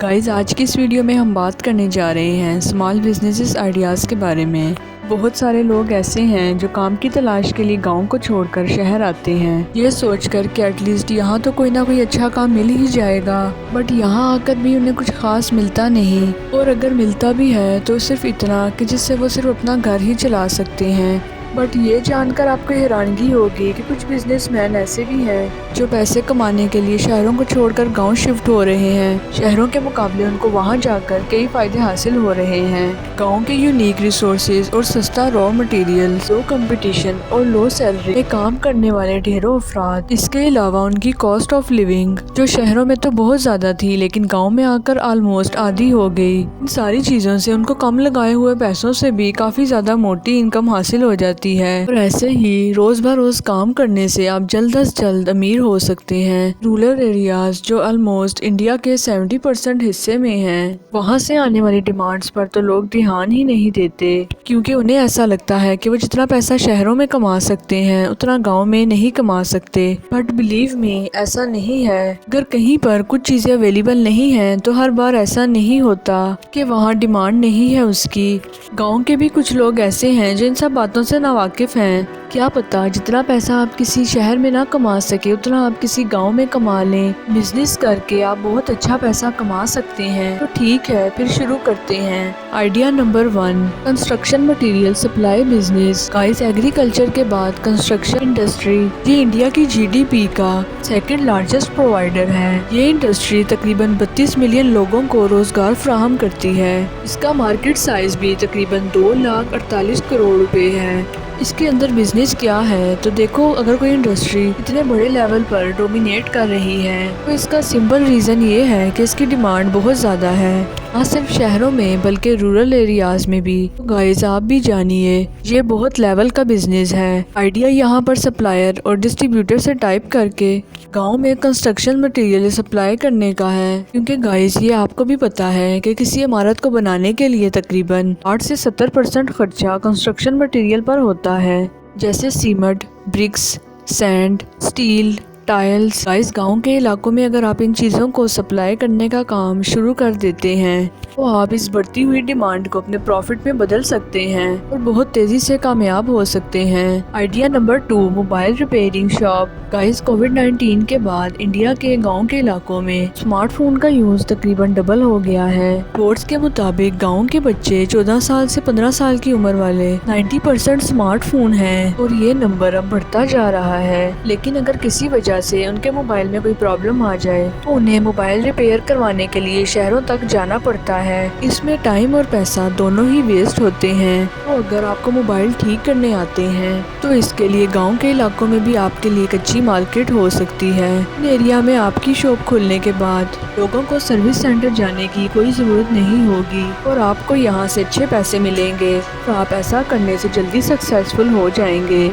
Guys, आज की इस वीडियो में हम बात करने जा रहे हैं स्मॉल बिजनेसेस आइडियाज़ के बारे में। बहुत सारे लोग ऐसे हैं जो काम की तलाश के लिए गांव को छोड़कर शहर आते हैं, ये सोचकर कि एटलीस्ट यहाँ तो कोई ना कोई अच्छा काम मिल ही जाएगा। बट यहाँ आकर भी उन्हें कुछ खास मिलता नहीं, और अगर मिलता भी है तो सिर्फ इतना कि जिससे वो सिर्फ अपना घर ही चला सकते हैं। बट ये जानकर आपको हैरानगी होगी कि कुछ बिजनेसमैन ऐसे भी हैं जो पैसे कमाने के लिए शहरों को छोड़कर गांव शिफ्ट हो रहे हैं। शहरों के मुकाबले उनको वहां जाकर कई फायदे हासिल हो रहे हैं। गांव के यूनिक रिसोर्सेज और सस्ता रॉ मटेरियल, लो कंपटीशन और लो सैलरी में काम करने वाले ढेरों अफराद। इसके अलावा उनकी कॉस्ट ऑफ लिविंग जो शहरों में तो बहुत ज्यादा थी लेकिन गाँव में आकर ऑलमोस्ट आधी हो गई। इन सारी चीजों से उनको कम लगाए हुए पैसों से भी काफी ज्यादा मोटी इनकम हासिल हो जाती है। और ऐसे ही रोज बरोज काम करने से आप जल्द से जल्द अमीर हो सकते हैं। रूरल एरियाज जो ऑलमोस्ट इंडिया के 70% हिस्से में हैं, वहाँ से आने वाली डिमांड्स पर तो लोग ध्यान ही नहीं देते, क्योंकि उन्हें ऐसा लगता है कि वो जितना पैसा शहरों में कमा सकते हैं उतना गाँव में नहीं कमा सकते। बट बिलीव मी, ऐसा नहीं है। अगर कहीं पर कुछ चीजें अवेलेबल नहीं है तो हर बार ऐसा नहीं होता कि वहाँ डिमांड नहीं है उसकी। गाँव के भी कुछ लोग ऐसे हैं जो इन सब बातों से नावाकिफ हैं। क्या पता जितना पैसा आप किसी शहर में ना कमा सके उतना आप किसी गांव में कमा लें। बिजनेस करके आप बहुत अच्छा पैसा कमा सकते हैं। तो ठीक है, फिर शुरू करते हैं। Idea number 1, construction material supply business. Guys, agriculture के बाद कंस्ट्रक्शन इंडस्ट्री ये इंडिया की जीडीपी का सेकंड लार्जेस्ट प्रोवाइडर है। ये इंडस्ट्री तकरीबन 32 मिलियन लोगों को रोजगार फराहम करती है। इसका मार्केट साइज भी तकरीबन 2,48 करोड़ रुपए है। इसके अंदर बिजनेस क्या है तो देखो, अगर कोई इंडस्ट्री इतने बड़े लेवल पर डोमिनेट कर रही है तो इसका सिंपल रीज़न ये है कि इसकी डिमांड बहुत ज़्यादा है, ना सिर्फ शहरों में बल्कि रूरल एरियाज में भी। तो गाइस, आप भी जानिए, ये बहुत लेवल का बिजनेस है। आइडिया यहाँ पर सप्लायर और डिस्ट्रीब्यूटर से टाइप करके गांव में कंस्ट्रक्शन मटेरियल सप्लाई करने का है, क्योंकि गाइस ये आपको भी पता है कि किसी इमारत को बनाने के लिए तकरीबन 8 से 70% खर्चा कंस्ट्रक्शन मटेरियल पर होता है, जैसे cement, bricks, sand, steel, tiles. Guys, गांव के इलाकों में अगर आप इन चीज़ों को सप्लाई करने का काम शुरू कर देते हैं तो आप इस बढ़ती हुई डिमांड को अपने प्रॉफिट में बदल सकते हैं और बहुत तेजी से कामयाब हो सकते हैं। Idea number 2, mobile repairing shop. Guys, कोविड-19 के बाद इंडिया के गांव के इलाकों में स्मार्टफोन का यूज तकरीबन डबल हो गया है। रिपोर्ट्स के मुताबिक गाँव के बच्चे 14 साल से 15 साल की उम्र वाले 90% स्मार्टफोन है और ये नंबर अब बढ़ता जा रहा है। लेकिन अगर किसी वजह से उनके मोबाइल में कोई प्रॉब्लम आ जाए तो उन्हें मोबाइल रिपेयर करवाने के लिए शहरों तक जाना पड़ता है। इसमें टाइम और पैसा दोनों ही वेस्ट होते हैं। तो अगर आपको मोबाइल ठीक करने आते हैं तो इसके लिए गांव के इलाकों में भी आपके लिए एक अच्छी मार्केट हो सकती है। इन एरिया में आपकी शॉप खुलने के बाद लोगों को सर्विस सेंटर जाने की कोई जरूरत नहीं होगी और आपको यहाँ से अच्छे पैसे मिलेंगे। तो आप ऐसा करने से जल्दी सक्सेसफुल हो जाएंगे।